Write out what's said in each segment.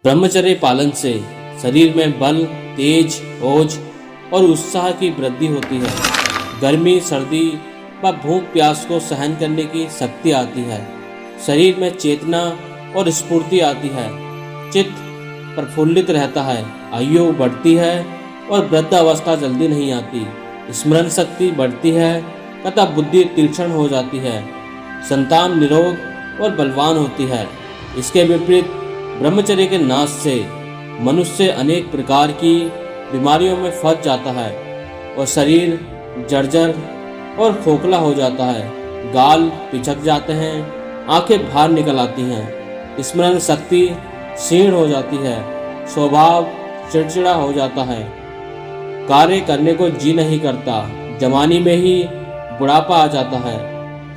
ब्रह्मचर्य पालन से शरीर में बल, तेज, ओज और उत्साह की वृद्धि होती है। गर्मी, सर्दी व भूख प्यास को सहन करने की शक्ति आती है। शरीर में चेतना और स्फूर्ति आती है। चित्त प्रफुल्लित रहता है। आयु बढ़ती है और वृद्धावस्था जल्दी नहीं आती। स्मरण शक्ति बढ़ती है तथा बुद्धि तीक्ष्ण हो जाती है। संतान निरोग और बलवान होती है। इसके विपरीत ब्रह्मचर्य के नाश से मनुष्य अनेक प्रकार की बीमारियों में फंस जाता है और शरीर जर्जर और खोखला हो जाता है। गाल पिचक जाते हैं, आंखें बाहर निकल आती हैं, स्मरण शक्ति क्षीण हो जाती है, स्वभाव चिड़चिड़ा हो जाता है, कार्य करने को जी नहीं करता, जवानी में ही बुढ़ापा आ जाता है,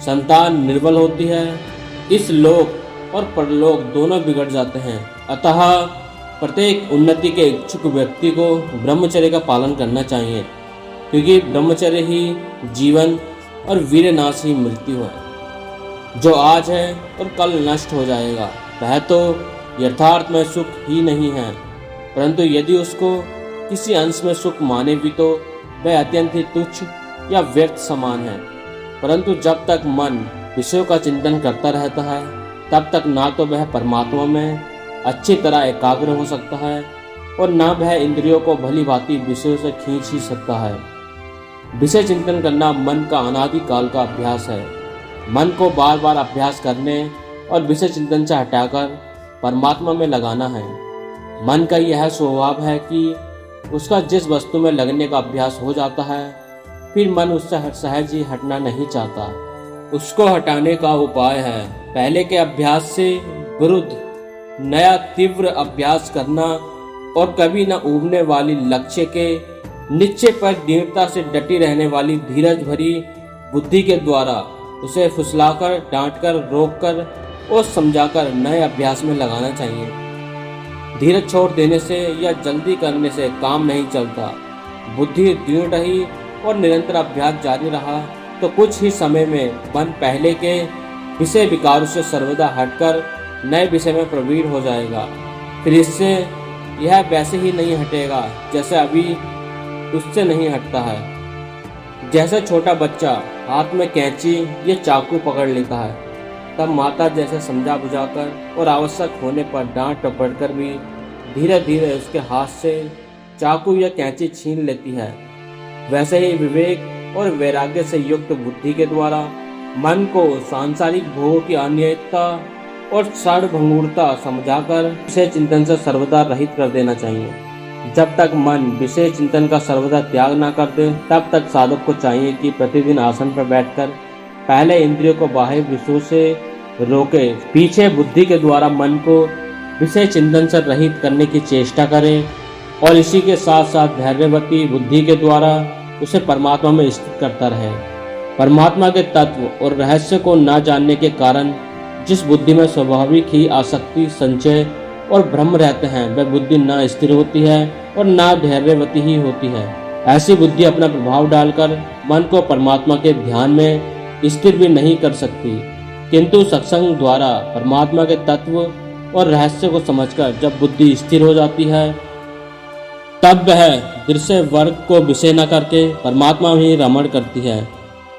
संतान निर्बल होती है। इस लोक और परलोक दोनों बिगड़ जाते हैं। अतः प्रत्येक उन्नति के इच्छुक व्यक्ति को ब्रह्मचर्य का पालन करना चाहिए, क्योंकि ब्रह्मचर्य ही जीवन और वीरनाशी मृत्यु है। जो आज है और कल नष्ट हो जाएगा, वह तो यथार्थ में सुख ही नहीं है, परंतु यदि उसको किसी अंश में सुख माने भी तो वह अत्यंत ही तुच्छ या व्यर्थ समान है। परंतु जब तक मन विषयों का चिंतन करता रहता है, तब तक ना तो वह परमात्मा में अच्छी तरह एकाग्र हो सकता है और ना वह इंद्रियों को भली भांति विषयों से खींच ही सकता है। विषय चिंतन करना मन का अनादि काल का अभ्यास है। मन को बार बार अभ्यास करने और विषय चिंतन से हटाकर परमात्मा में लगाना है। मन का यह स्वभाव है कि उसका जिस वस्तु में लगने का अभ्यास हो जाता है, फिर मन उससे सहज ही हटना नहीं चाहता। उसको हटाने का उपाय है पहले के अभ्यास से विरुद्ध नया तीव्र अभ्यास करना और कभी न उबने वाली लक्ष्य के निश्चय पर दृढ़ता से डटी रहने वाली धीरज भरी बुद्धि के द्वारा उसे फुसलाकर, डांटकर, रोककर और समझाकर नए अभ्यास में लगाना चाहिए। धीरज छोड़ देने से या जल्दी करने से काम नहीं चलता। बुद्धि दृढ़ रही और निरंतर अभ्यास जारी रहा तो कुछ ही समय में मन पहले के विषय विकारों से सर्वदा हटकर नए विषय में प्रवीण हो जाएगा। फिर इससे यह वैसे ही नहीं हटेगा जैसे अभी उससे नहीं हटता है। जैसे छोटा बच्चा हाथ में कैंची या चाकू पकड़ लेता है, तब माता जैसे समझा बुझाकर और आवश्यक होने पर डांट टपट कर भी धीरे धीरे उसके हाथ से चाकू या कैंची छीन लेती है, वैसे ही विवेक और वैराग्य से युक्त बुद्धि के द्वारा मन को सांसारिक भोगों की अनियमितता और क्षणभंगुरता समझाकर विषय चिंतन से सर्वदा रहित कर देना चाहिए। जब तक मन विषय चिंतन का सर्वदा त्याग न कर दे, तब तक साधक को चाहिए कि प्रतिदिन आसन पर बैठकर पहले इंद्रियों को बाह्य विषयों से रोके, पीछे बुद्धि के द्वारा मन को विषय चिंतन से रहित करने की चेष्टा करे और इसी के साथ साथ धैर्यवती बुद्धि के द्वारा उसे परमात्मा में स्थित करता रहे। परमात्मा के तत्व और रहस्य को न जानने के कारण जिस बुद्धि में स्वाभाविक ही आसक्ति, संचय और भ्रम रहते हैं, वह बुद्धि न स्थिर होती है और न धैर्यवती ही होती है। ऐसी बुद्धि अपना प्रभाव डालकर मन को परमात्मा के ध्यान में स्थिर भी नहीं कर सकती, किंतु सत्संग द्वारा परमात्मा के तत्व और रहस्य को समझकर जब बुद्धि स्थिर हो जाती है, तब वह दृश्य वर्ग को विषय न करके परमात्मा में ही रमण करती है।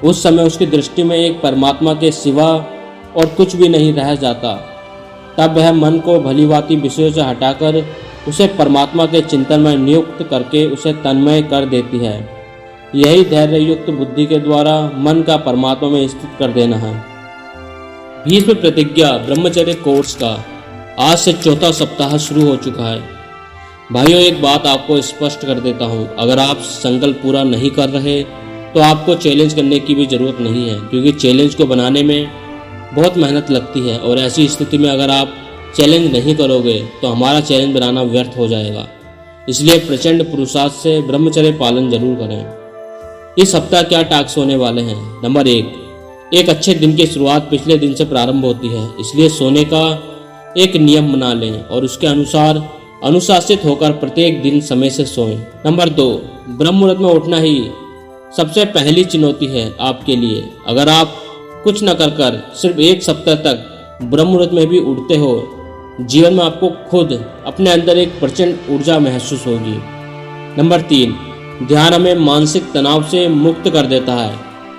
उस समय उसकी दृष्टि में एक परमात्मा के सिवा और कुछ भी नहीं रह जाता। तब वह मन को भलीभांति विषयों से हटाकर उसे परमात्मा के चिंतन में नियुक्त करके उसे तन्मय कर देती है। यही धैर्य युक्त बुद्धि के द्वारा मन का परमात्मा में स्थित कर देना है। भीष्म प्रतिज्ञा ब्रह्मचर्य कोर्स का आज से चौथा सप्ताह शुरू हो चुका है। भाइयों, एक बात आपको स्पष्ट कर देता हूँ, अगर आप संकल्प पूरा नहीं कर रहे तो आपको चैलेंज करने की भी जरूरत नहीं है, क्योंकि चैलेंज को बनाने में बहुत मेहनत लगती है और ऐसी स्थिति में अगर आप चैलेंज नहीं करोगे तो हमारा चैलेंज बनाना व्यर्थ हो जाएगा। इसलिए प्रचंड पुरुषार्थ से ब्रह्मचर्य पालन जरूर करें। इस सप्ताह क्या टास्क होने वाले हैं? नंबर 1, एक अच्छे दिन की शुरुआत पिछले दिन से प्रारंभ होती है, इसलिए सोने का एक नियम बना लें और उसके अनुसार अनुशासित होकर प्रत्येक दिन समय से सोएं। नंबर 2, ब्रह्म मुहूर्त में उठना ही सबसे पहली चुनौती है आपके लिए। अगर आप कुछ न कर सिर्फ एक सप्ताह तक ब्रह्म मुहूर्त में भी उठते हो जीवन में आपको खुद अपने अंदर एक प्रचंड ऊर्जा महसूस होगी। नंबर 3, ध्यान हमें मानसिक तनाव से मुक्त कर देता है,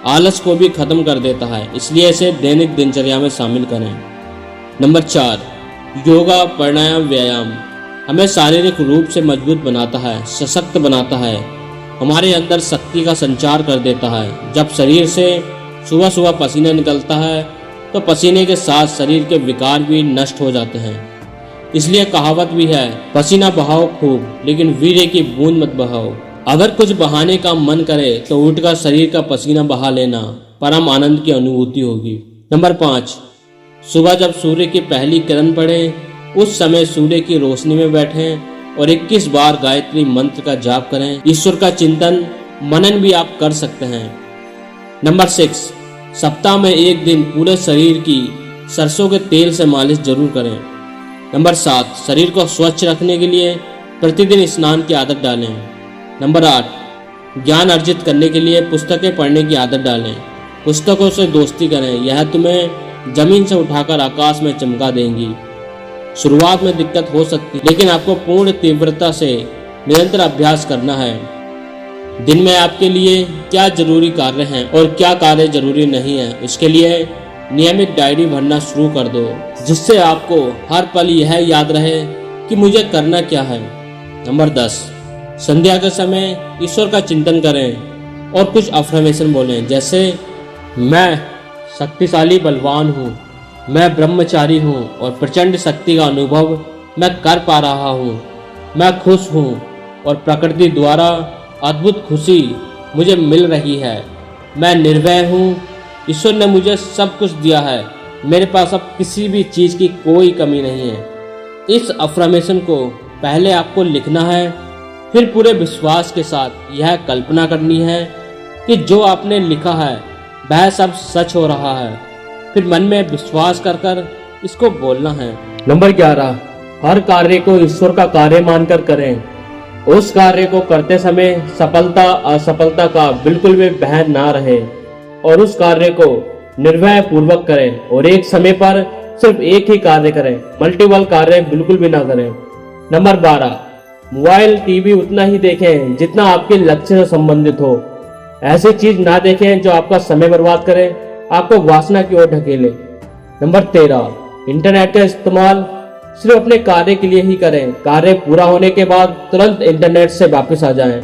आलस को भी खत्म कर देता है, इसलिए इसे दैनिक दिनचर्या में शामिल करें। नंबर 4, योगा, प्राणायाम, व्यायाम हमें शारीरिक रूप से मजबूत बनाता है, सशक्त बनाता है, हमारे अंदर शक्ति का संचार कर देता है। जब शरीर से सुबह सुबह पसीना निकलता है तो पसीने के साथ शरीर के विकार भी नष्ट हो जाते हैं। इसलिए कहावत भी है, पसीना बहाओ खूब लेकिन वीर्य की बूंद मत बहाओ। अगर कुछ बहाने का मन करे तो उठकर शरीर का पसीना बहा लेना, परम आनंद की अनुभूति होगी। नंबर 5, सुबह जब सूर्य की पहली किरण पड़े उस समय सूर्य की रोशनी में बैठें और 21 बार गायत्री मंत्र का जाप करें। ईश्वर का चिंतन मनन भी आप कर सकते हैं। नंबर 6, सप्ताह में एक दिन पूरे शरीर की सरसों के तेल से मालिश जरूर करें। नंबर 7, शरीर को स्वच्छ रखने के लिए प्रतिदिन स्नान की आदत डालें। नंबर 8, ज्ञान अर्जित करने के लिए पुस्तकें पढ़ने की आदत डालें। पुस्तकों से दोस्ती करें, यह तुम्हें जमीन से उठाकर आकाश में चमका देंगी। शुरुआत में दिक्कत हो सकती है लेकिन आपको पूर्ण तीव्रता से निरंतर अभ्यास करना है। दिन में आपके लिए क्या जरूरी कार्य हैं और क्या कार्य जरूरी नहीं है, इसके लिए नियमित डायरी भरना शुरू कर दो, जिससे आपको हर पल यह याद रहे कि मुझे करना क्या है। नंबर 10, संध्या के समय ईश्वर का चिंतन करें और कुछ अफर्मेशन बोलें, जैसे मैं शक्तिशाली बलवान हूँ, मैं ब्रह्मचारी हूँ और प्रचंड शक्ति का अनुभव मैं कर पा रहा हूँ, मैं खुश हूँ और प्रकृति द्वारा अद्भुत खुशी मुझे मिल रही है, मैं निर्भय हूँ, ईश्वर ने मुझे सब कुछ दिया है, मेरे पास अब किसी भी चीज़ की कोई कमी नहीं है। इस अफर्मेशन को पहले आपको लिखना है, फिर पूरे विश्वास के साथ यह कल्पना करनी है कि जो आपने लिखा है वह सब सच हो रहा है। फिर मन में विश्वास कर कर इसको बोलना है। नंबर 11, हर कार्य को ईश्वर का कार्य मानकर करें। उस कार्य को करते समय सफलता असफलता का बिल्कुल भी बहन ना रहे और उस कार्य को निर्भय पूर्वक करें और एक समय पर सिर्फ एक ही कार्य करें, मल्टीपल कार्य बिल्कुल भी ना करें। नंबर 12, मोबाइल टीवी उतना ही देखें जितना आपके लक्ष्य से संबंधित हो। ऐसी चीज ना देखें जो आपका समय बर्बाद करे, आपको वासना की ओर ढकेले। नंबर 13, इंटरनेट का इस्तेमाल सिर्फ अपने कार्य के लिए ही करें, कार्य पूरा होने के बाद तुरंत इंटरनेट से वापस आ जाएं।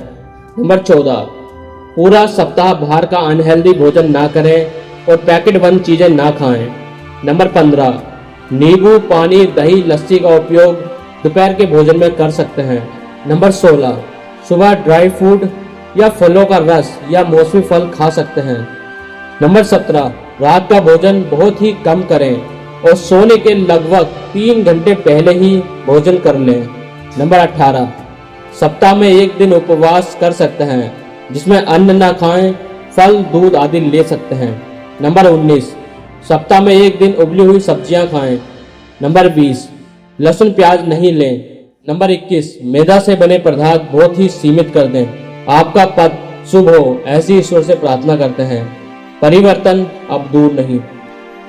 नंबर 14, पूरा सप्ताह बाहर का अनहेल्दी भोजन ना करें और पैकेट बंद चीजें ना खाएं। नंबर 15, नींबू पानी दही लस्सी का उपयोग दोपहर के भोजन में कर सकते हैं। नंबर 16, सुबह ड्राई फ्रूट या फलों का रस या मौसमी फल खा सकते हैं। नंबर 17, रात का भोजन बहुत ही कम करें और सोने के लगभग 3 घंटे पहले ही भोजन कर लें। नंबर 18, सप्ताह में एक दिन उपवास कर सकते हैं जिसमें अन्न ना खाएं, फल दूध आदि ले सकते हैं। नंबर 19, सप्ताह में एक दिन उबली हुई सब्जियां खाएं। नंबर 20, लहसुन प्याज नहीं लें। नंबर 21, मैदा से बने पदार्थ बहुत ही सीमित कर दें। आपका पद शुभ हो ऐसी ईश्वर से प्रार्थना करते हैं। परिवर्तन अब दूर नहीं।